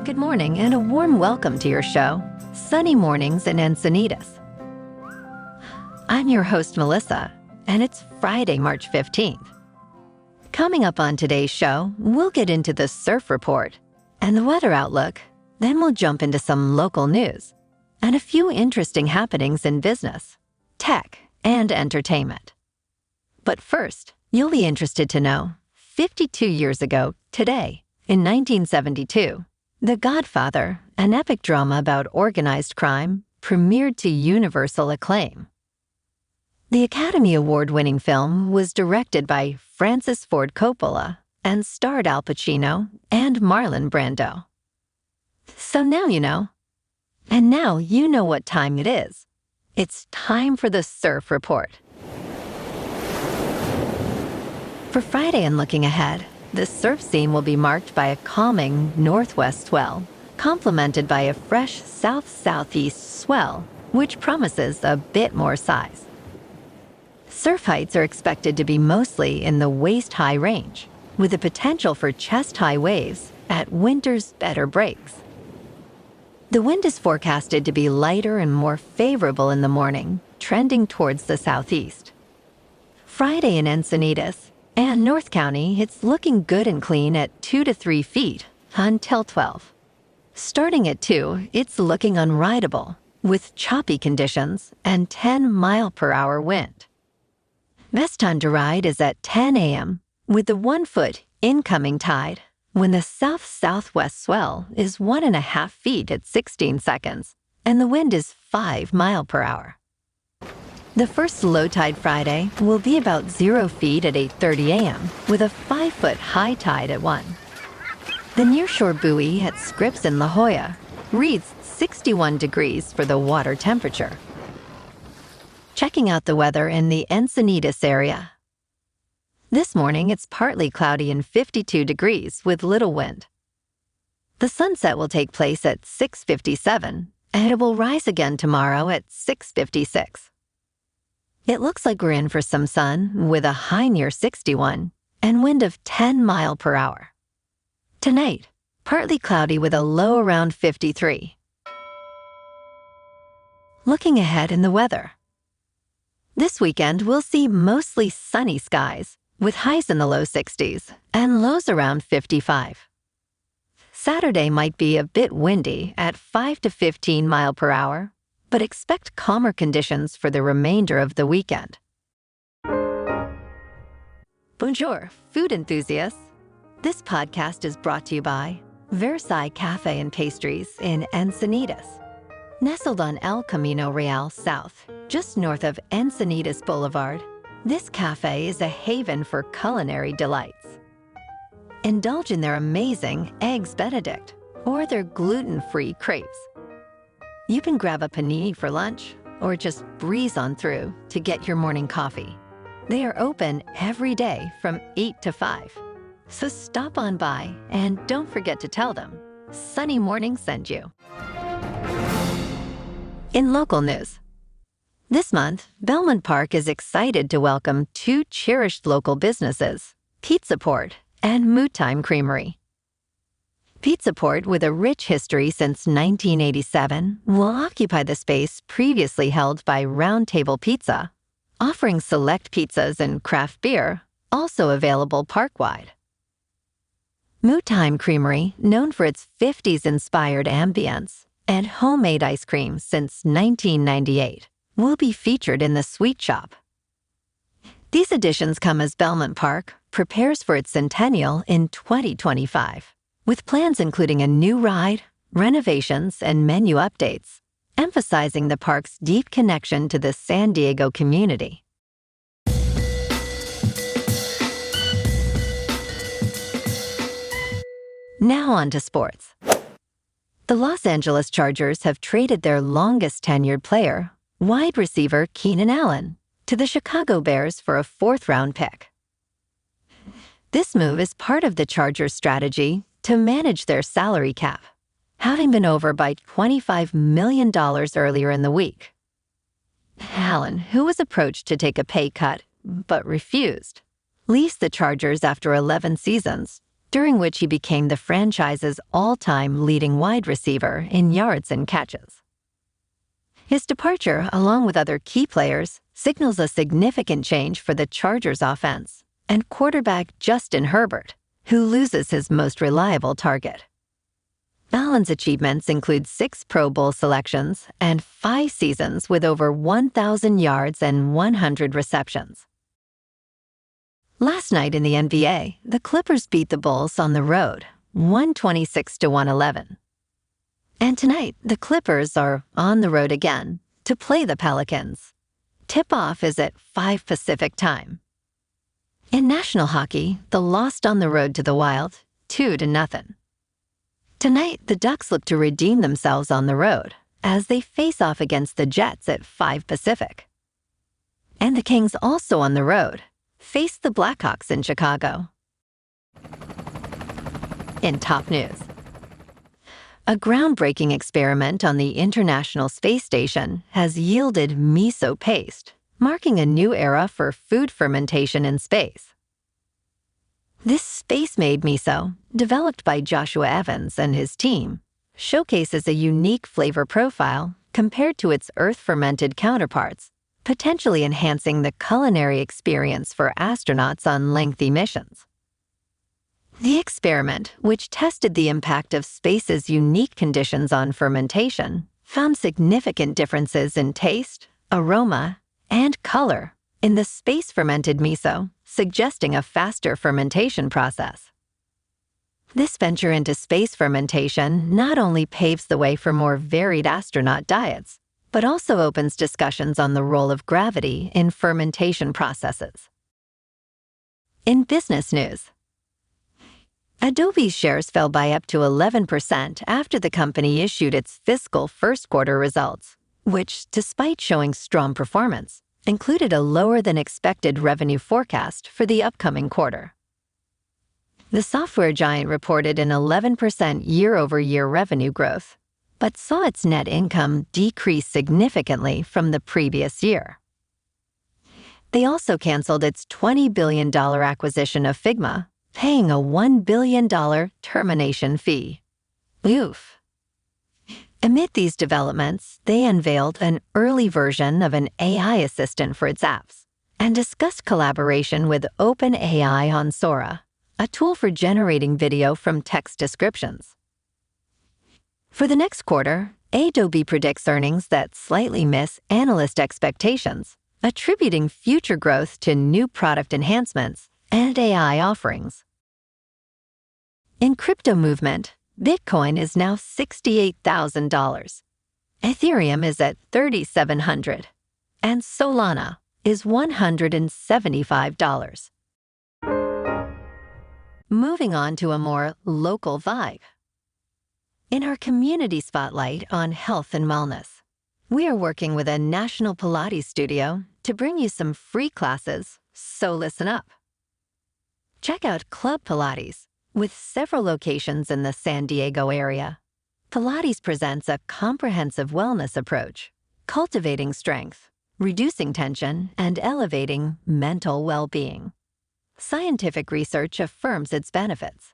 Good morning and a warm welcome to your show, Sunny Mornings in Encinitas. I'm your host, Melissa, and it's Friday, March 15th. Coming up on today's show, we'll get into the surf report and the weather outlook, then we'll jump into some local news and a few interesting happenings in business, tech, and entertainment. But first, you'll be interested to know, 52 years ago today, in 1972, The Godfather, an epic drama about organized crime, premiered to universal acclaim. The Academy Award-winning film was directed by Francis Ford Coppola and starred Al Pacino and Marlon Brando. So now you know. And now you know what time it is. It's time for the Surf Report. For Friday and looking ahead, the surf scene will be marked by a calming northwest swell, complemented by a fresh south-southeast swell, which promises a bit more size. Surf heights are expected to be mostly in the waist-high range, with the potential for chest-high waves at winter's better breaks. The wind is forecasted to be lighter and more favorable in the morning, trending towards the southeast. Friday in Encinitas and North County, it's looking good and clean at 2 to 3 feet until 12. Starting at 2, it's looking unrideable, with choppy conditions and 10-mile-per-hour wind. Best time to ride is at 10 a.m., with the 1-foot incoming tide, when the south-southwest swell is 1.5 feet at 16 seconds, and the wind is 5 miles per hour. The first low tide Friday will be about 0 feet at 8:30 a.m., with a 5-foot high tide at 1. The nearshore buoy at Scripps in La Jolla reads 61 degrees for the water temperature. Checking out the weather in the Encinitas area. This morning, it's partly cloudy and 52 degrees with little wind. The sunset will take place at 6:57, and it will rise again tomorrow at 6:56. It looks like we're in for some sun with a high near 61 and wind of 10 miles per hour. Tonight, partly cloudy with a low around 53. Looking ahead in the weather. This weekend, we'll see mostly sunny skies with highs in the low 60s and lows around 55. Saturday might be a bit windy at 5 to 15 miles per hour, but expect calmer conditions for the remainder of the weekend. Bonjour, food enthusiasts. This podcast is brought to you by Versailles Cafe and Pastries in Encinitas. Nestled on El Camino Real South, just north of Encinitas Boulevard, this cafe is a haven for culinary delights. Indulge in their amazing Eggs Benedict or their gluten-free crepes. You can grab a panini for lunch or just breeze on through to get your morning coffee. They are open every day from 8 to 5. So stop on by and don't forget to tell them Sunny Morning sent you. In local news. This month, Belmont Park is excited to welcome 2 cherished local businesses, Pizza Port and Mood Time Creamery. Pizza Port, with a rich history since 1987, will occupy the space previously held by Round Table Pizza, offering select pizzas and craft beer, also available park-wide. Mood Time Creamery, known for its 50s-inspired ambience and homemade ice cream since 1998, will be featured in the Sweet Shop. These additions come as Belmont Park prepares for its centennial in 2025. With plans including a new ride, renovations, and menu updates, emphasizing the park's deep connection to the San Diego community. Now on to sports. The Los Angeles Chargers have traded their longest-tenured player, wide receiver Keenan Allen, to the Chicago Bears for a 4th-round pick. This move is part of the Chargers' strategy to manage their salary cap, having been over by $25 million earlier in the week. Allen, who was approached to take a pay cut but refused, leaves the Chargers after 11 seasons, during which he became the franchise's all-time leading wide receiver in yards and catches. His departure, along with other key players, signals a significant change for the Chargers' offense and quarterback Justin Herbert, who loses his most reliable target. Allen's achievements include 6 Pro Bowl selections and 5 seasons with over 1,000 yards and 100 receptions. Last night in the NBA, the Clippers beat the Bulls on the road, 126-111. And tonight, the Clippers are on the road again to play the Pelicans. Tip-off is at 5 Pacific time. In national hockey, the lost on the road to the Wild, 2-0. Tonight, the Ducks look to redeem themselves on the road as they face off against the Jets at 5 Pacific. And the Kings, also on the road, face the Blackhawks in Chicago. In top news, a groundbreaking experiment on the International Space Station has yielded miso paste, marking a new era for food fermentation in space. This space-made miso, developed by Joshua Evans and his team, showcases a unique flavor profile compared to its Earth-fermented counterparts, potentially enhancing the culinary experience for astronauts on lengthy missions. The experiment, which tested the impact of space's unique conditions on fermentation, found significant differences in taste, aroma, and color in the space-fermented miso, suggesting a faster fermentation process. This venture into space fermentation not only paves the way for more varied astronaut diets, but also opens discussions on the role of gravity in fermentation processes. In business news, Adobe's shares fell by up to 11% after the company issued its fiscal first quarter results, which, despite showing strong performance, included a lower-than-expected revenue forecast for the upcoming quarter. The software giant reported an 11% year-over-year revenue growth, but saw its net income decrease significantly from the previous year. They also canceled its $20 billion acquisition of Figma, paying a $1 billion termination fee. Oof. Amid these developments, they unveiled an early version of an AI assistant for its apps and discussed collaboration with OpenAI on Sora, a tool for generating video from text descriptions. For the next quarter, Adobe predicts earnings that slightly miss analyst expectations, attributing future growth to new product enhancements and AI offerings. In crypto movement, Bitcoin is now $68,000. Ethereum is at $3,700, and Solana is $175. Moving on to a more local vibe. In our community spotlight on health and wellness, we are working with a national Pilates studio to bring you some free classes, so listen up. Check out Club Pilates. With several locations in the San Diego area, Pilates presents a comprehensive wellness approach, cultivating strength, reducing tension, and elevating mental well-being. Scientific research affirms its benefits.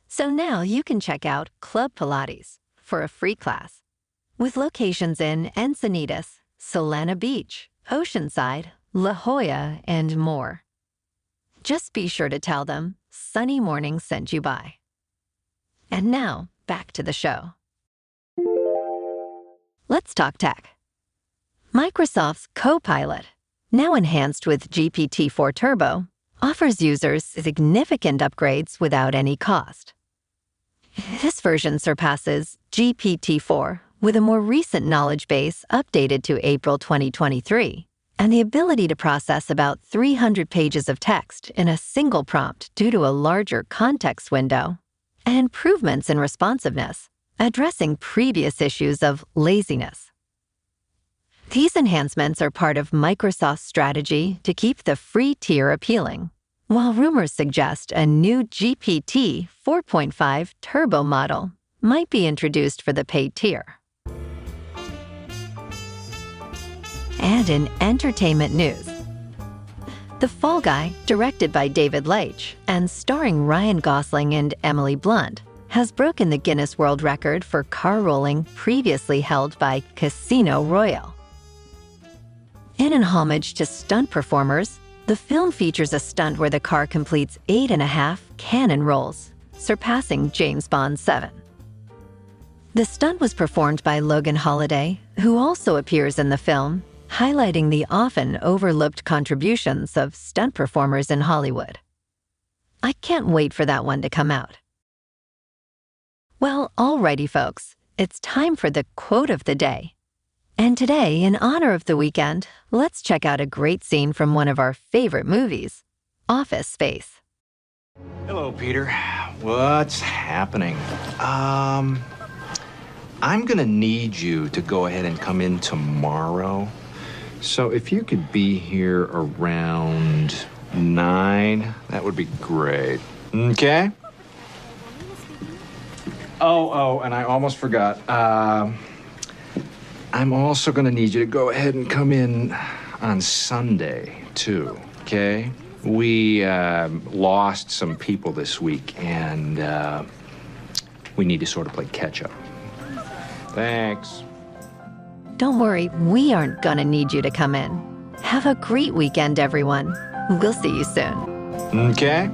So now you can check out Club Pilates for a free class, with locations in Encinitas, Solana Beach, Oceanside, La Jolla, and more. Just be sure to tell them Sunny Morning sent you by. And now, back to the show. Let's talk tech. Microsoft's Copilot, now enhanced with GPT-4 Turbo, offers users significant upgrades without any cost. This version surpasses GPT-4 with a more recent knowledge base updated to April 2023. And the ability to process about 300 pages of text in a single prompt due to a larger context window, and improvements in responsiveness, addressing previous issues of laziness. These enhancements are part of Microsoft's strategy to keep the free tier appealing, while rumors suggest a new GPT 4.5 Turbo model might be introduced for the paid tier. And in entertainment news, The Fall Guy, directed by David Leitch and starring Ryan Gosling and Emily Blunt, has broken the Guinness World Record for car rolling previously held by Casino Royale. In an homage to stunt performers, the film features a stunt where the car completes 8.5 cannon rolls, surpassing James Bond 7. The stunt was performed by Logan Holiday, who also appears in the film, highlighting the often overlooked contributions of stunt performers in Hollywood. I can't wait for that one to come out. Well, alrighty folks, it's time for the quote of the day. And today, in honor of the weekend, let's check out a great scene from one of our favorite movies, Office Space. Hello, Peter. What's happening? I'm gonna need you to go ahead and come in tomorrow. So if you could be here around 9, that would be great. Okay? Oh, and I almost forgot. I'm also gonna need you to go ahead and come in on Sunday, too, okay? We lost some people this week, and we need to sort of play catch-up. Thanks. Don't worry, we aren't gonna need you to come in. Have a great weekend, everyone. We'll see you soon. Okay.